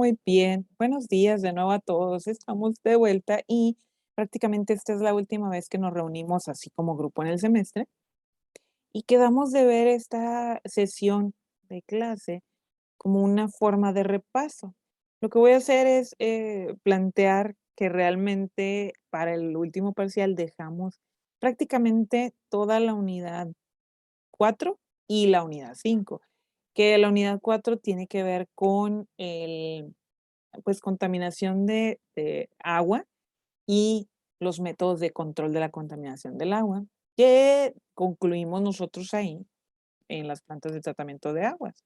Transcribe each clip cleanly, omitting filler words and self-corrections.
Muy bien, buenos días de nuevo a todos. Estamos de vuelta y prácticamente esta es la última vez que nos reunimos así como grupo en el semestre y quedamos de ver esta sesión de clase como una forma de repaso. Lo que voy a hacer es plantear que realmente para el último parcial dejamos prácticamente toda la unidad 4 y la unidad 5, que la unidad 4 tiene que ver con pues, contaminación de agua y los métodos de control de la contaminación del agua, que concluimos nosotros ahí en las plantas de tratamiento de aguas.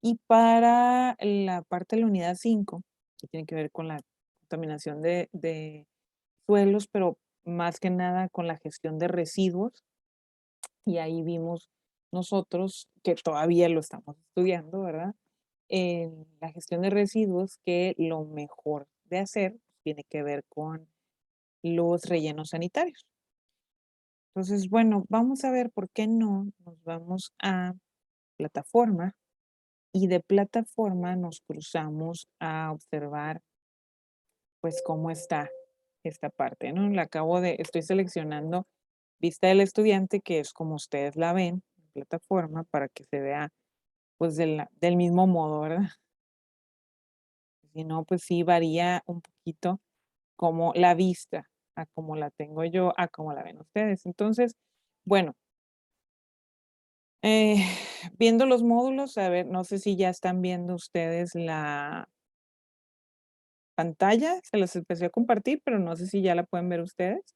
Y para la parte de la unidad 5, que tiene que ver con la contaminación de suelos, pero más que nada con la gestión de residuos, y ahí vimos nosotros que todavía lo estamos estudiando, ¿verdad? En la gestión de residuos, que lo mejor de hacer tiene que ver con los rellenos sanitarios. Entonces, bueno, vamos a ver por qué no nos vamos a plataforma y de plataforma nos cruzamos a observar pues cómo está esta parte, ¿no? Estoy seleccionando vista del estudiante, que es como ustedes la ven en plataforma, para que se vea pues del mismo modo, ¿verdad? Si no, pues sí varía un poquito como la vista, a como la tengo yo, a como la ven ustedes. Entonces, bueno, eh, viendo los módulos, a ver, no sé si ya están viendo ustedes la pantalla, se los empecé a compartir, pero no sé si ya la pueden ver ustedes.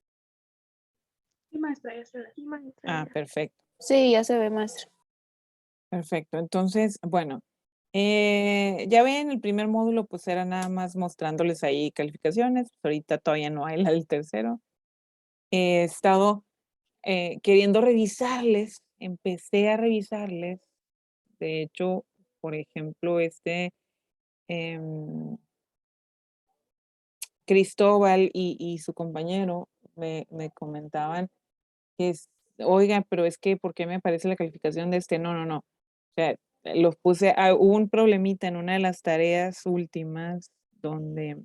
Sí, maestra, ya se ve. Sí, maestra, Ah, ya. perfecto, Sí, ya se ve, maestra. perfecto. Entonces, bueno, ya ven, el primer módulo pues era nada más mostrándoles ahí calificaciones, pues, ahorita todavía no hay la del tercero. He estado queriendo revisarles, empecé a revisarles. De hecho, por ejemplo, em, Cristóbal y su compañero me comentaban que oiga, pero es que, ¿por qué me aparece la calificación de este? No, no, no. O sea, los puse, hubo un problemita en una de las tareas últimas donde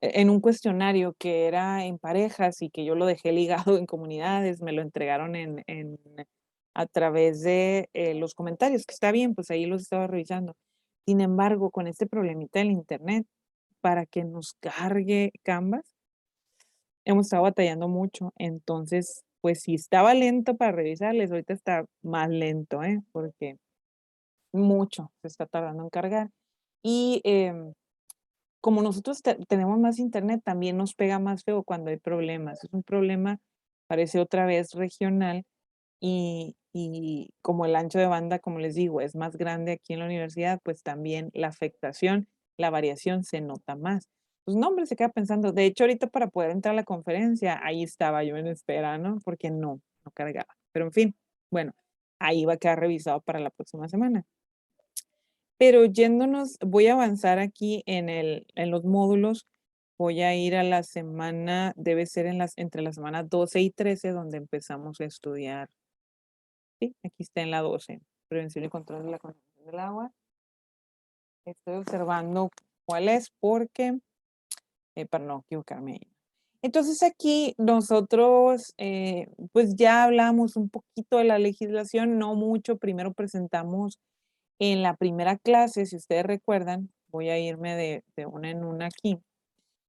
en un cuestionario que era en parejas y que yo lo dejé ligado en comunidades, me lo entregaron a través de los comentarios, que está bien, pues ahí los estaba revisando. Sin embargo, con este problemita del internet, para que nos cargue Canvas, hemos estado batallando mucho. Entonces, pues si estaba lento para revisarles, ahorita está más lento, ¿eh? Porque mucho se está tardando en cargar. Y como nosotros tenemos más internet, también nos pega más feo cuando hay problemas. Es un problema, parece otra vez regional, y como el ancho de banda, como les digo, es más grande aquí en la universidad, pues también la afectación, la variación se nota más. Pues no, hombre, se queda pensando. De hecho, ahorita para poder entrar a la conferencia, ahí estaba yo en espera, ¿no? Porque no cargaba. Pero en fin, bueno, ahí va a quedar revisado para la próxima semana. Pero yéndonos, voy a avanzar aquí en los módulos. Voy a ir a la semana, debe ser entre la semana 12 y 13, donde empezamos a estudiar. Sí, aquí está en la 12, prevención y control de la contaminación del agua. Estoy observando cuál es porque, para no equivocarme ahí. Entonces aquí nosotros, pues ya hablamos un poquito de la legislación, no mucho. Primero presentamos en la primera clase, si ustedes recuerdan, voy a irme de una en una aquí.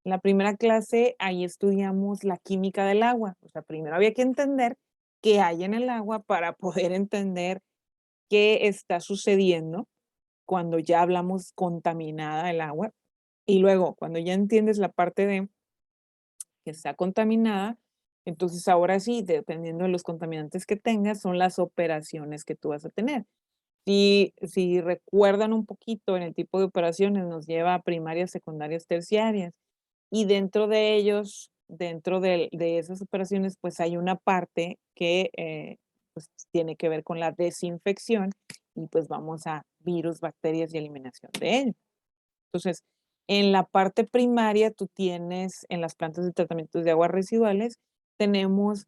En la primera clase, ahí estudiamos la química del agua. O sea, primero había que entender qué hay en el agua para poder entender qué está sucediendo cuando ya hablamos contaminada el agua. Y luego, cuando ya entiendes la parte de que está contaminada, entonces ahora sí, dependiendo de los contaminantes que tengas, son las operaciones que tú vas a tener. Si recuerdan un poquito en el tipo de operaciones, nos lleva a primarias, secundarias, terciarias. Y dentro de ellos, dentro de esas operaciones, pues hay una parte que pues tiene que ver con la desinfección y pues vamos a virus, bacterias y eliminación de ellos. Entonces, en la parte primaria, tú tienes, en las plantas de tratamiento de aguas residuales, tenemos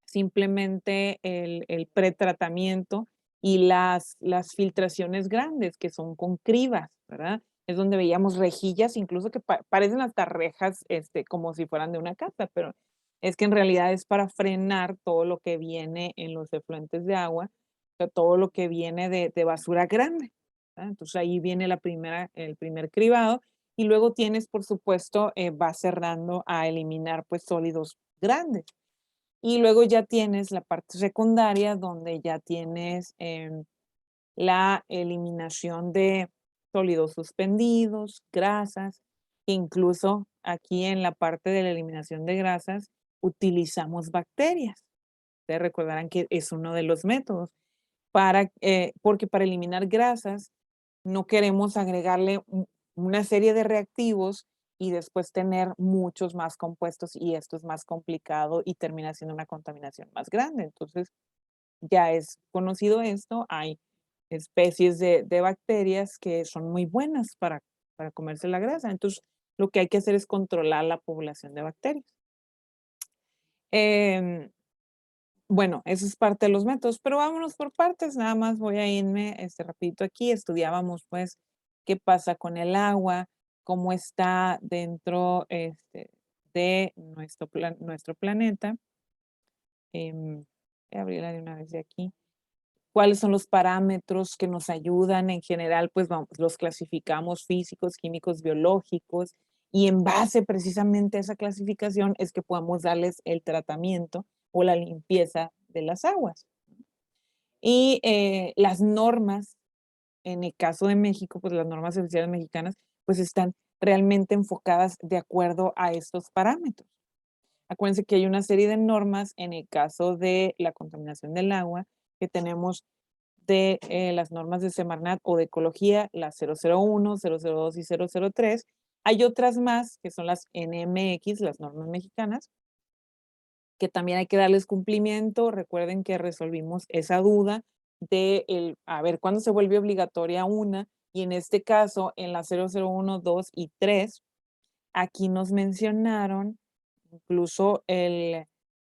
simplemente el pretratamiento y las filtraciones grandes, que son con cribas, ¿verdad? Es donde veíamos rejillas, incluso que parecen hasta rejas, como si fueran de una casa, pero es que en realidad es para frenar todo lo que viene en los efluentes de agua, o sea, todo lo que viene de basura grande, ¿verdad? Entonces ahí viene el primer cribado y luego tienes, por supuesto, vas cerrando a eliminar pues sólidos grandes. Y luego ya tienes la parte secundaria donde ya tienes la eliminación de sólidos suspendidos, grasas, incluso aquí en la parte de la eliminación de grasas utilizamos bacterias. Ustedes recordarán que es uno de los métodos porque para eliminar grasas no queremos agregarle una serie de reactivos y después tener muchos más compuestos y esto es más complicado y termina siendo una contaminación más grande. Entonces, ya es conocido esto, hay especies de bacterias que son muy buenas para comerse la grasa. Entonces, lo que hay que hacer es controlar la población de bacterias. Em, bueno, eso es parte de los métodos, pero vámonos por partes, nada más voy a irme rapidito aquí. Estudiábamos pues qué pasa con el agua, cómo está dentro de nuestro planeta. Voy a abrirla de una vez de aquí. ¿Cuáles son los parámetros que nos ayudan? En general, pues vamos, los clasificamos físicos, químicos, biológicos, y en base precisamente a esa clasificación es que podamos darles el tratamiento o la limpieza de las aguas. Y las normas, en el caso de México, pues las normas oficiales mexicanas, pues están realmente enfocadas de acuerdo a estos parámetros. Acuérdense que hay una serie de normas en el caso de la contaminación del agua, que tenemos de las normas de Semarnat o de ecología, las 001, 002 y 003. Hay otras más, que son las NMX, las normas mexicanas, que también hay que darles cumplimiento. Recuerden que resolvimos esa duda a ver, ¿cuándo se vuelve obligatoria una? Y en este caso, en la 001, 2 y 3, aquí nos mencionaron incluso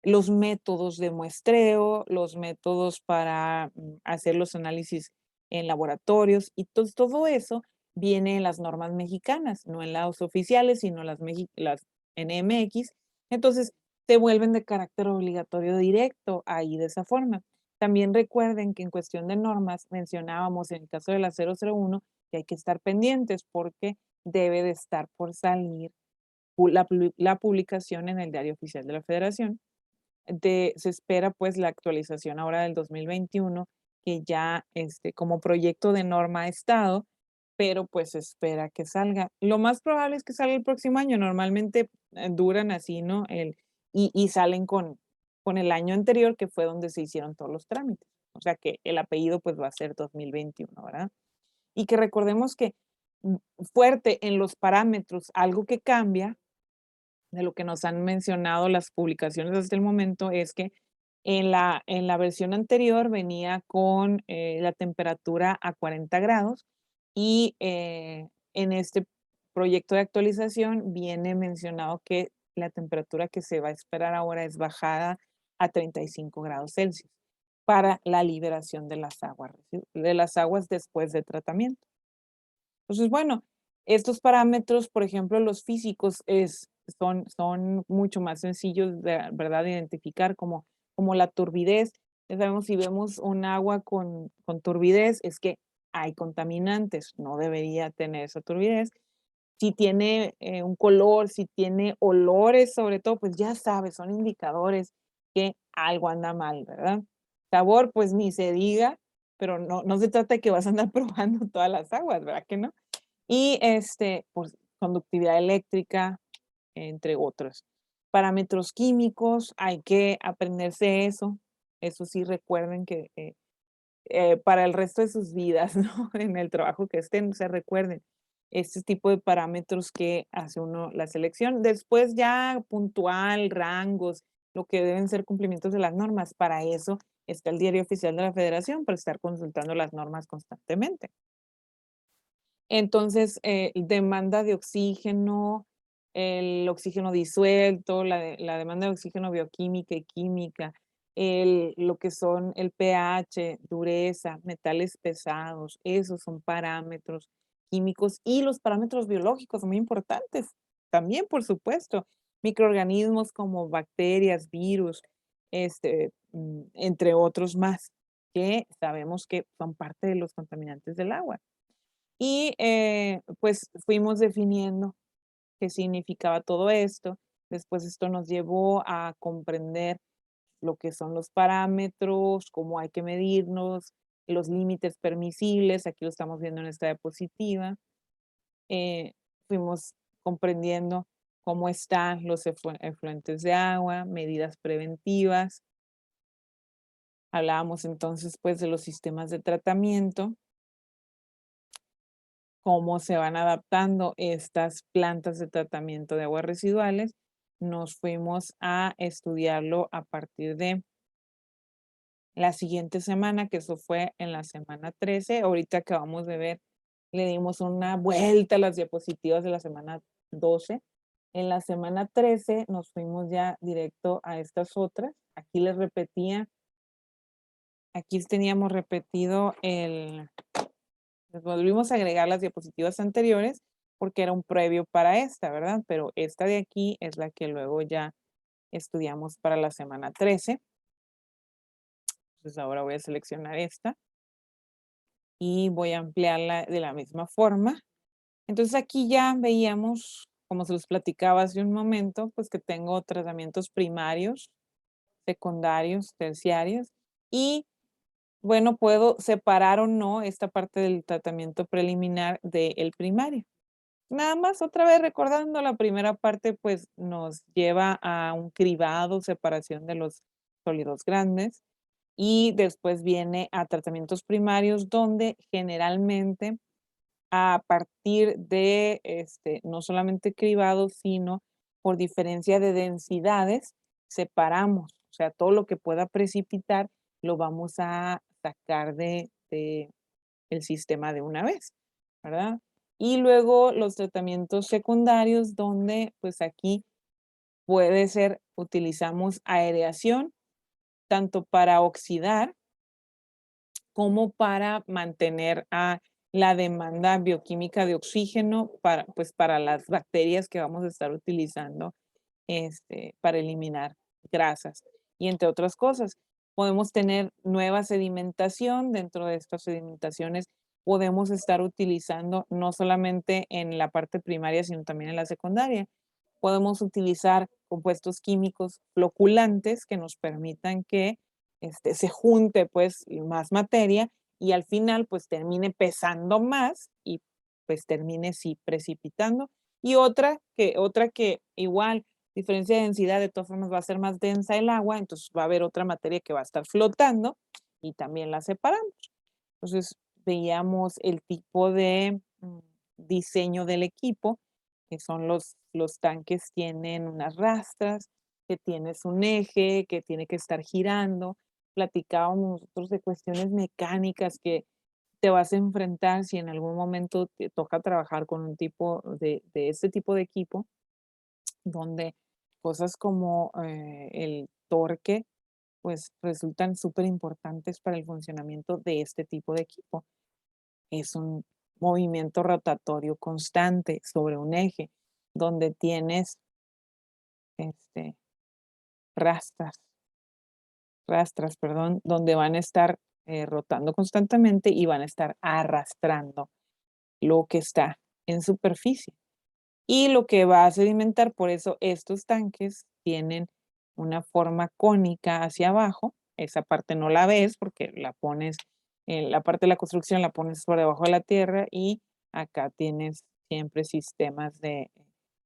los métodos de muestreo, los métodos para hacer los análisis en laboratorios y todo eso viene en las normas mexicanas, no en las oficiales, sino las NMX. Entonces, se vuelven de carácter obligatorio directo ahí de esa forma. También recuerden que en cuestión de normas mencionábamos en el caso de la 001 que hay que estar pendientes porque debe de estar por salir la publicación en el Diario Oficial de la Federación. Se espera pues la actualización ahora del 2021 que ya como proyecto de norma ha estado, pero pues se espera que salga. Lo más probable es que salga el próximo año. Normalmente duran así, ¿no? Y salen con el año anterior, que fue donde se hicieron todos los trámites. O sea que el apellido pues va a ser 2021, ¿verdad? Y que recordemos que fuerte en los parámetros, algo que cambia de lo que nos han mencionado las publicaciones hasta el momento es que en la versión anterior venía con la temperatura a 40 grados y en este proyecto de actualización viene mencionado que la temperatura que se va a esperar ahora es bajada a 35 grados Celsius para la liberación de las aguas después de tratamiento. Entonces, bueno, estos parámetros, por ejemplo, los físicos son mucho más sencillos de, ¿verdad?, de identificar como la turbidez. Ya sabemos, si vemos un agua con turbidez, es que hay contaminantes, no debería tener esa turbidez. Si tiene un color, si tiene olores, sobre todo, pues ya sabes, son indicadores que algo anda mal, ¿verdad? Sabor, pues ni se diga, pero no se trata de que vas a andar probando todas las aguas, ¿verdad que no? Y pues, conductividad eléctrica, entre otros. Parámetros químicos, hay que aprenderse eso. Eso sí, recuerden que para el resto de sus vidas, ¿no? En el trabajo que estén, se recuerden este tipo de parámetros que hace uno la selección. Después ya puntual, rangos, lo que deben ser cumplimientos de las normas. Para eso está el Diario Oficial de la Federación, para estar consultando las normas constantemente. Entonces, demanda de oxígeno, el oxígeno disuelto, la demanda de oxígeno bioquímica y química, lo que son el pH, dureza, metales pesados, esos son parámetros químicos y los parámetros biológicos, muy importantes. También, por supuesto, microorganismos como bacterias, virus, entre otros más, que sabemos que son parte de los contaminantes del agua. Y pues fuimos definiendo qué significaba todo esto. Después esto nos llevó a comprender lo que son los parámetros, cómo hay que medirnos, los límites permisibles, aquí lo estamos viendo en esta diapositiva. Eh, Fuimos comprendiendo cómo están los efluentes de agua, medidas preventivas. Hablábamos entonces pues de los sistemas de tratamiento, cómo se van adaptando estas plantas de tratamiento de aguas residuales. Nos fuimos a estudiarlo a partir de la siguiente semana, que eso fue en la semana 13. Ahorita acabamos de ver, le dimos una vuelta a las diapositivas de la semana 12. En la semana 13 nos fuimos ya directo a estas otras. Aquí les repetía, aquí teníamos repetido les volvimos a agregar las diapositivas anteriores porque era un previo para esta, ¿verdad? Pero esta de aquí es la que luego ya estudiamos para la semana 13. Entonces ahora voy a seleccionar esta y voy a ampliarla de la misma forma. Entonces aquí ya veíamos, como se los platicaba hace un momento, pues que tengo tratamientos primarios, secundarios, terciarios y bueno, puedo separar o no esta parte del tratamiento preliminar del primario. Nada más otra vez recordando la primera parte, pues nos lleva a un cribado, separación de los sólidos grandes y después viene a tratamientos primarios donde generalmente a partir de no solamente cribado, sino por diferencia de densidades, separamos, o sea, todo lo que pueda precipitar lo vamos a sacar de el sistema de una vez, ¿verdad? Y luego los tratamientos secundarios, donde pues aquí puede ser, utilizamos aereación, tanto para oxidar como para mantener a la demanda bioquímica de oxígeno para, pues, para las bacterias que vamos a estar utilizando para eliminar grasas y entre otras cosas. Podemos tener nueva sedimentación. Dentro de estas sedimentaciones podemos estar utilizando no solamente en la parte primaria, sino también en la secundaria. Podemos utilizar compuestos químicos floculantes que nos permitan que se junte pues más materia y al final pues termine pesando más y pues termine sí precipitando. Y otra que igual, diferencia de densidad, de todas formas va a ser más densa el agua, entonces va a haber otra materia que va a estar flotando y también la separamos. Entonces veíamos el tipo de diseño del equipo, que son los tanques tienen unas rastras, que tienes un eje, que tiene que estar girando. Platicábamos nosotros de cuestiones mecánicas que te vas a enfrentar si en algún momento te toca trabajar con un tipo de este tipo de equipo, donde cosas como el torque, pues resultan súper importantes para el funcionamiento de este tipo de equipo. Es un movimiento rotatorio constante sobre un eje, donde tienes este, rastras, perdón, donde van a estar rotando constantemente y van a estar arrastrando lo que está en superficie. Y lo que va a sedimentar, por eso estos tanques tienen una forma cónica hacia abajo. Esa parte no la ves porque la pones, en la parte de la construcción la pones por debajo de la tierra y acá tienes siempre sistemas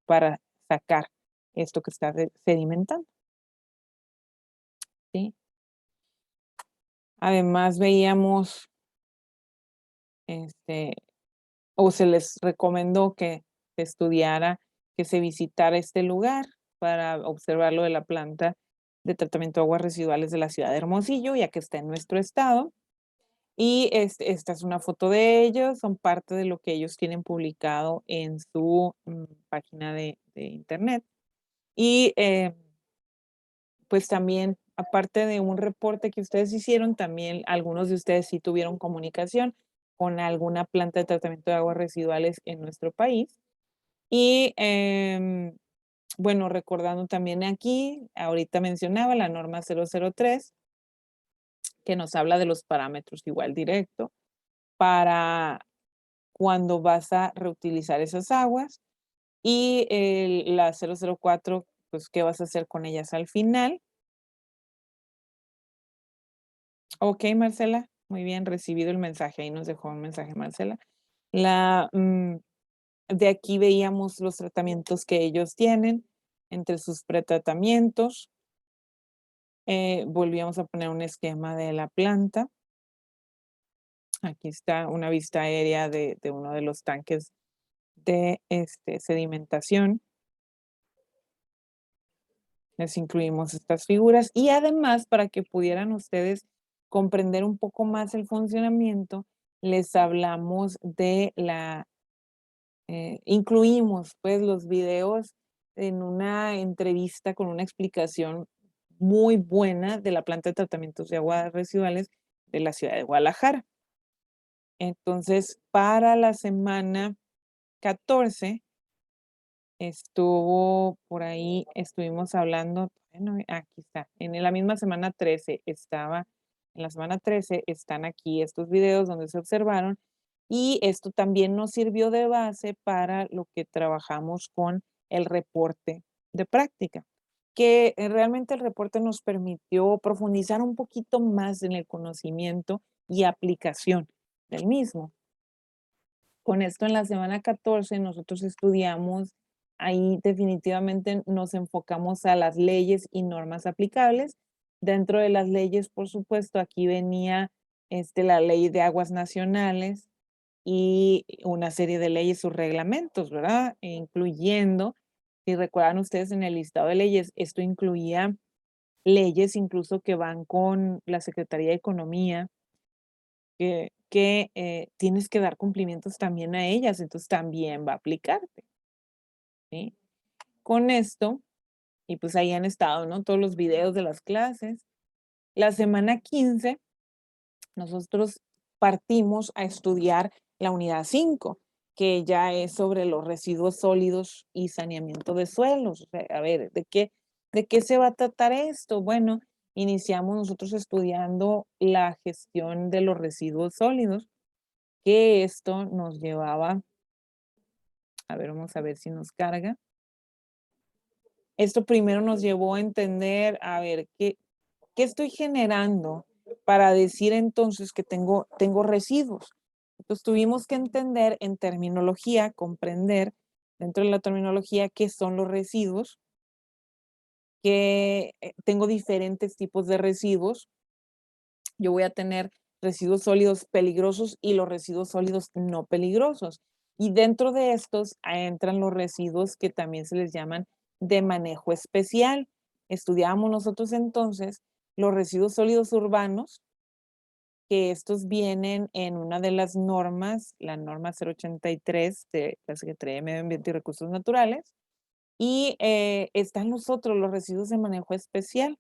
para sacar esto que está sedimentando. ¿Sí? Además veíamos, este, o se les recomendó que se estudiara, que se visitara este lugar para observar lo de la planta de tratamiento de aguas residuales de la ciudad de Hermosillo, ya que está en nuestro estado. Y esta es una foto de ellos, son parte de lo que ellos tienen publicado en su página de internet. Y pues también, aparte de un reporte que ustedes hicieron, también algunos de ustedes sí tuvieron comunicación con alguna planta de tratamiento de aguas residuales en nuestro país. Y bueno, recordando también aquí, ahorita mencionaba la norma 003, que nos habla de los parámetros igual directo para cuando vas a reutilizar esas aguas. Y la 004, pues, ¿qué vas a hacer con ellas al final? Ok, Marcela, muy bien, recibido el mensaje. Ahí nos dejó un mensaje, Marcela. De aquí veíamos los tratamientos que ellos tienen, entre sus pretratamientos. Volvíamos a poner un esquema de la planta. Aquí está una vista aérea de uno de los tanques de sedimentación. Les incluimos estas figuras y además para que pudieran ustedes comprender un poco más el funcionamiento, les hablamos de incluimos pues los videos en una entrevista con una explicación muy buena de la planta de tratamientos de aguas residuales de la ciudad de Guadalajara. Entonces, para la semana 14 estuvo por ahí, estuvimos hablando, bueno, aquí está, en la misma semana 13 estaba, en la semana 13 están aquí estos videos donde se observaron y esto también nos sirvió de base para lo que trabajamos con el reporte de práctica, que realmente el reporte nos permitió profundizar un poquito más en el conocimiento y aplicación del mismo. Con esto en la semana 14 nosotros estudiamos, ahí definitivamente nos enfocamos a las leyes y normas aplicables. Dentro de las leyes, por supuesto, aquí venía la ley de aguas nacionales y una serie de leyes, sus reglamentos, ¿verdad? Incluyendo, si recuerdan ustedes en el listado de leyes, esto incluía leyes incluso que van con la Secretaría de Economía, tienes que dar cumplimientos también a ellas, entonces también va a aplicarte, ¿sí? Con esto, y pues ahí han estado, ¿no? Todos los videos de las clases. La semana 15, nosotros partimos a estudiar la unidad 5, que ya es sobre los residuos sólidos y saneamiento de suelos. O sea, a ver, ¿de qué se va a tratar esto? Bueno, iniciamos nosotros estudiando la gestión de los residuos sólidos, que esto nos llevaba, a ver, vamos a ver si nos carga. Esto primero nos llevó a entender, a ver, ¿qué estoy generando para decir entonces que tengo residuos? Entonces tuvimos que entender en terminología, comprender dentro de la terminología qué son los residuos, que tengo diferentes tipos de residuos. Yo voy a tener residuos sólidos peligrosos y los residuos sólidos no peligrosos. Y dentro de estos entran los residuos que también se les llaman de manejo especial. Estudiamos nosotros entonces los residuos sólidos urbanos, que estos vienen en una de las normas, la norma 083 de la Secretaría de Medio Ambiente y Recursos Naturales, y están los otros, los residuos de manejo especial,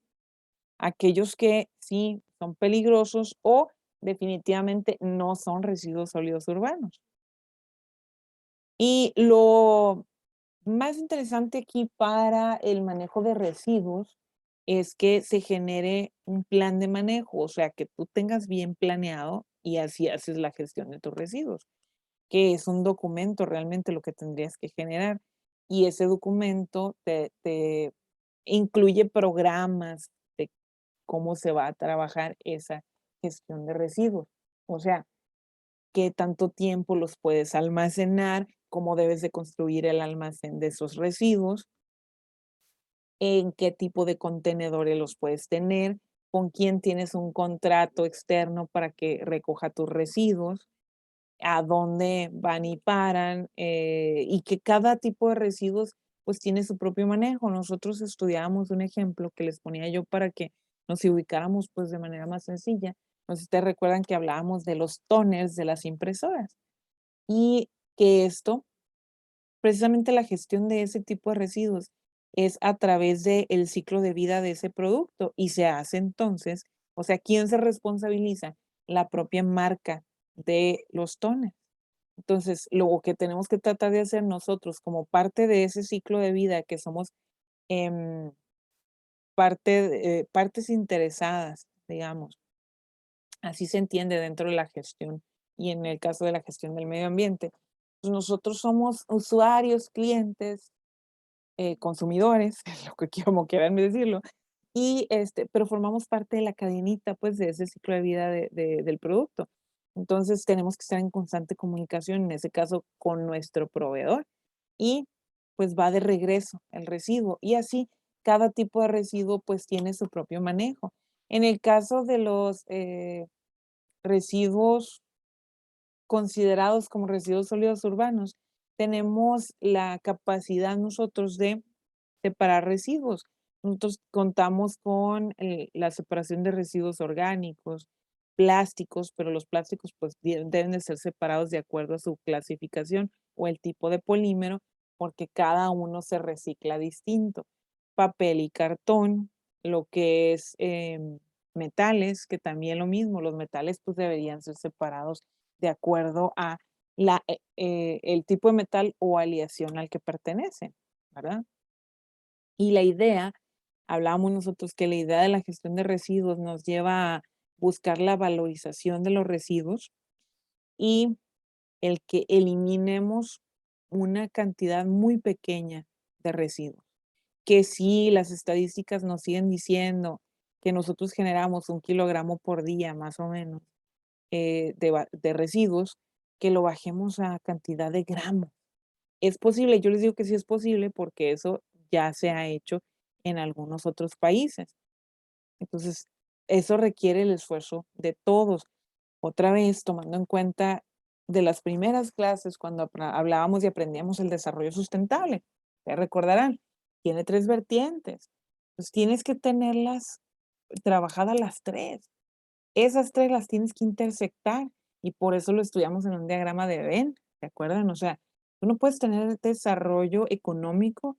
aquellos que sí son peligrosos o definitivamente no son residuos sólidos urbanos. Y lo más interesante aquí para el manejo de residuos es que se genere un plan de manejo, o sea, que tú tengas bien planeado y así haces la gestión de tus residuos, que es un documento realmente lo que tendrías que generar. Y ese documento te incluye programas de cómo se va a trabajar esa gestión de residuos. O sea, qué tanto tiempo los puedes almacenar, cómo debes de construir el almacén de esos residuos, en qué tipo de contenedores los puedes tener, con quién tienes un contrato externo para que recoja tus residuos, a dónde van y paran, y que cada tipo de residuos pues tiene su propio manejo. Nosotros estudiábamos un ejemplo que les ponía yo para que nos ubicáramos pues de manera más sencilla. No sé si ustedes recuerdan que hablábamos de los toners de las impresoras y que esto, precisamente la gestión de ese tipo de residuos es a través del ciclo de vida de ese producto y se hace entonces, o sea, ¿quién se responsabiliza? La propia marca de los tones. Entonces, lo que tenemos que tratar de hacer nosotros como parte de ese ciclo de vida que somos em, partes interesadas, digamos, así se entiende dentro de la gestión y en el caso de la gestión del medio ambiente. Pues nosotros somos usuarios, clientes, consumidores, lo que como quieran decirlo, y pero formamos parte de la cadenita, pues, de ese ciclo de vida del producto. Entonces, tenemos que estar en constante comunicación, en ese caso, con nuestro proveedor, y pues va de regreso el residuo. Y así, cada tipo de residuo, pues, tiene su propio manejo. En el caso de los residuos considerados como residuos sólidos urbanos, tenemos la capacidad nosotros de separar residuos. Nosotros contamos con la separación de residuos orgánicos, plásticos, pero los plásticos pues deben de ser separados de acuerdo a su clasificación o el tipo de polímero, porque cada uno se recicla distinto. Papel y cartón, lo que es metales, que también lo mismo, los metales pues deberían ser separados de acuerdo a el tipo de metal o aleación al que pertenece, ¿verdad? Y la idea, hablábamos nosotros que la idea de la gestión de residuos nos lleva a buscar la valorización de los residuos y el que eliminemos una cantidad muy pequeña de residuos. Que sí, las estadísticas nos siguen diciendo que nosotros generamos 1 kilogramo por día, más o menos, de residuos, que lo bajemos a cantidad de gramos. Es posible, yo les digo que sí es posible porque eso ya se ha hecho en algunos otros países. Entonces, eso requiere el esfuerzo de todos. Otra vez, tomando en cuenta de las primeras clases cuando hablábamos y aprendíamos el desarrollo sustentable. Te recordarán, tiene 3 vertientes. Pues tienes que tenerlas trabajadas las 3. Esas 3 las tienes que intersectar y por eso lo estudiamos en un diagrama de Venn, ¿se acuerdan? O sea, tú no puedes tener desarrollo económico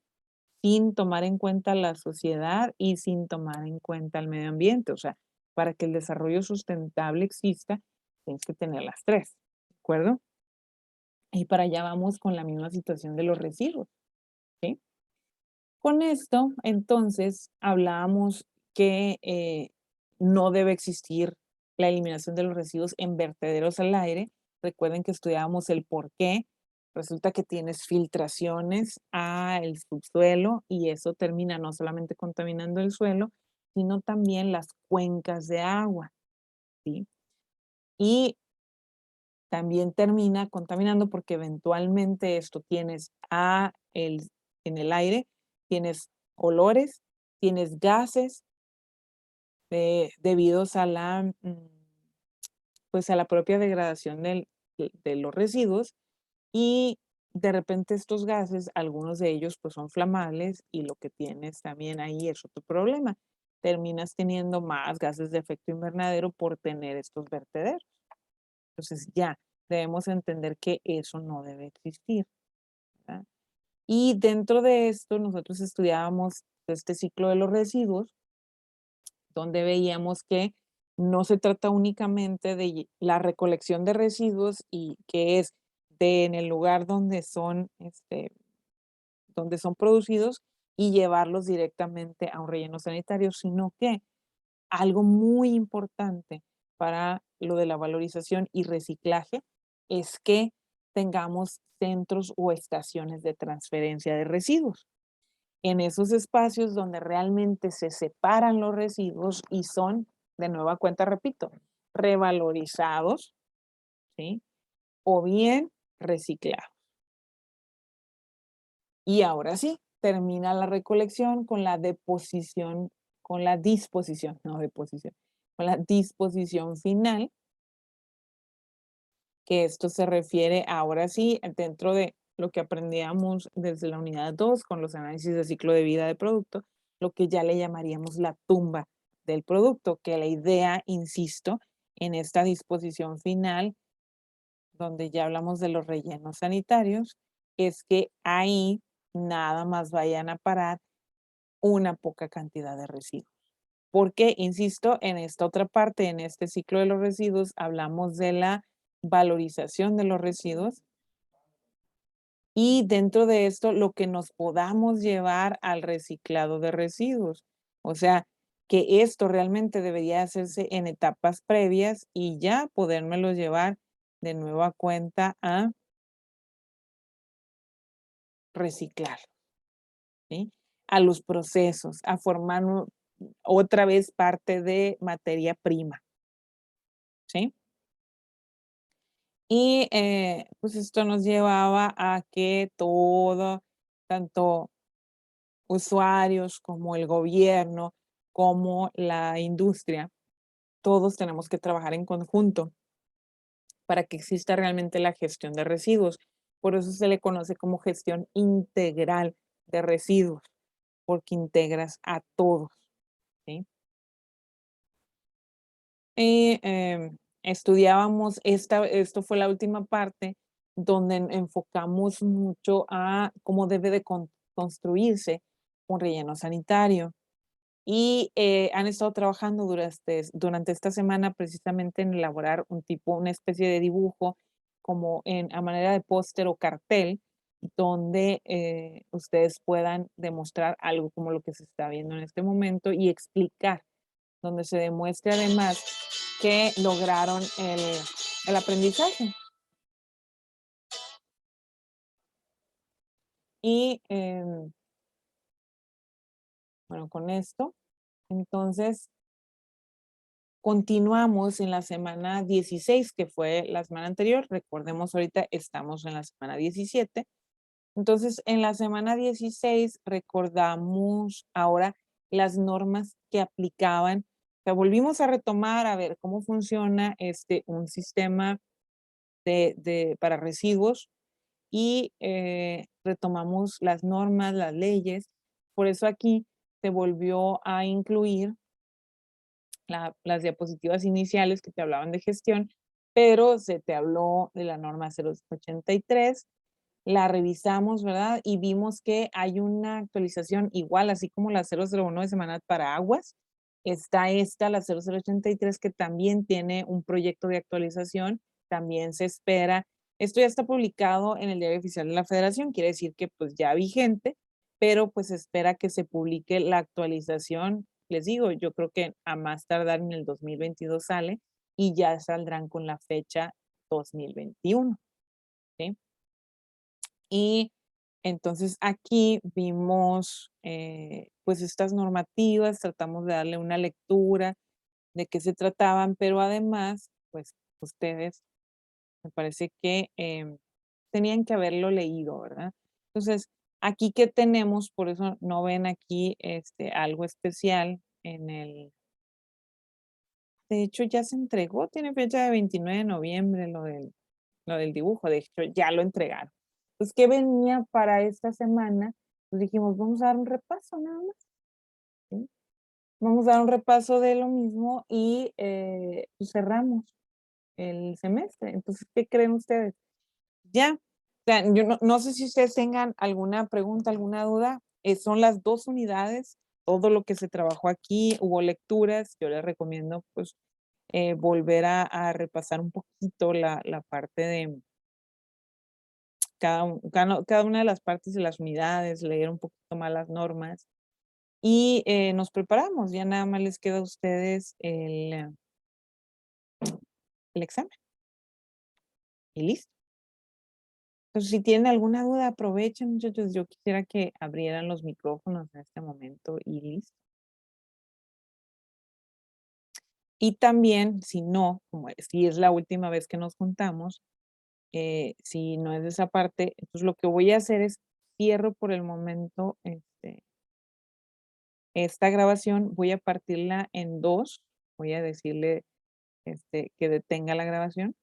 sin tomar en cuenta la sociedad y sin tomar en cuenta el medio ambiente. O sea, para que el desarrollo sustentable exista, tienes que tener las 3, ¿de acuerdo? Y para allá vamos con la misma situación de los residuos, ¿sí? Con esto, entonces, hablábamos que no debe existir la eliminación de los residuos en vertederos al aire. Recuerden que estudiábamos el por qué. Resulta que tienes filtraciones al subsuelo y eso termina no solamente contaminando el suelo, sino también las cuencas de agua, ¿sí? Y también termina contaminando porque eventualmente esto tienes en el aire, tienes olores, tienes gases debidos a pues a la propia degradación de los residuos y de repente estos gases, algunos de ellos pues son flamables y lo que tienes también ahí es otro problema. Terminas teniendo más gases de efecto invernadero por tener estos vertederos. Entonces ya debemos entender que eso no debe existir, ¿verdad? Y dentro de esto nosotros estudiábamos este ciclo de los residuos, donde veíamos que no se trata únicamente de la recolección de residuos y que es en el lugar donde son producidos y llevarlos directamente a un relleno sanitario, sino que algo muy importante para lo de la valorización y reciclaje es que tengamos centros o estaciones de transferencia de residuos. En esos espacios donde realmente se separan los residuos y son, de nueva cuenta, repito, revalorizados, ¿sí? O bien reciclados. Y ahora sí, termina la recolección con la disposición, no deposición, con la disposición final, que esto se refiere ahora sí dentro de lo que aprendíamos desde la unidad 2 con los análisis de ciclo de vida de producto, lo que ya le llamaríamos la tumba del producto, que la idea, insisto, en esta disposición final, donde ya hablamos de los rellenos sanitarios, es que ahí nada más vayan a parar una poca cantidad de residuos. Porque, insisto, en esta otra parte, en este ciclo de los residuos, hablamos de la valorización de los residuos y dentro de esto lo que nos podamos llevar al reciclado de residuos. O sea, que esto realmente debería hacerse en etapas previas y ya podérmelos llevar de nueva cuenta a reciclar, ¿sí? A los procesos, a formar otra vez parte de materia prima, ¿sí? Y pues esto nos llevaba a que todo, tanto usuarios como el gobierno, como la industria, todos tenemos que trabajar en conjunto para que exista realmente la gestión de residuos. Por eso se le conoce como gestión integral de residuos, porque integras a todos, ¿sí? Y estudiábamos, esto fue la última parte donde enfocamos mucho a cómo debe de construirse un relleno sanitario. Y han estado trabajando durante esta semana precisamente en elaborar una especie de dibujo como a manera de póster o cartel, donde ustedes puedan demostrar algo como lo que se está viendo en este momento y explicar, donde se demuestre además que lograron el aprendizaje. Y bueno, con esto, entonces continuamos en la semana 16, que fue la semana anterior. Recordemos, ahorita estamos en la semana 17. Entonces, en la semana 16 recordamos ahora las normas que aplicaban. O sea, volvimos a retomar a ver cómo funciona un sistema para residuos y retomamos las normas, las leyes. Por eso aquí se volvió a incluir las diapositivas iniciales que te hablaban de gestión, pero se te habló de la norma 083, la revisamos, ¿verdad? Y vimos que hay una actualización igual, así como la 001 de Semanat para aguas, está esta, la 0083, que también tiene un proyecto de actualización, también se espera. Esto ya está publicado en el Diario Oficial de la Federación, quiere decir que pues ya vigente, pero pues espera que se publique la actualización. Les digo, yo creo que a más tardar en el 2022 sale y ya saldrán con la fecha 2021, ¿sí? Y entonces aquí vimos pues estas normativas, tratamos de darle una lectura de qué se trataban, pero además, pues ustedes me parece que tenían que haberlo leído, ¿verdad? Entonces, aquí que tenemos, por eso no ven aquí algo especial en de hecho ya se entregó, tiene fecha de 29 de noviembre lo del dibujo, de hecho ya lo entregaron. Pues, ¿qué venía para esta semana? Pues dijimos, vamos a dar un repaso nada más, ¿sí? Vamos a dar un repaso de lo mismo y pues cerramos el semestre. Entonces, ¿qué creen ustedes? Ya, o sea, yo no sé si ustedes tengan alguna pregunta, alguna duda. Son las 2 unidades, todo lo que se trabajó aquí, hubo lecturas, yo les recomiendo pues volver a repasar un poquito la parte de cada una de las partes de las unidades, leer un poquito más las normas y nos preparamos. Ya nada más les queda a ustedes el examen y listo. Entonces, si tienen alguna duda, aprovechen, muchachos. Yo quisiera que abrieran los micrófonos en este momento y listo. Y también, si no, si es la última vez que nos juntamos, si no es de esa parte, entonces lo que voy a hacer es cierro por el momento esta grabación, voy a partirla en dos, voy a decirle que detenga la grabación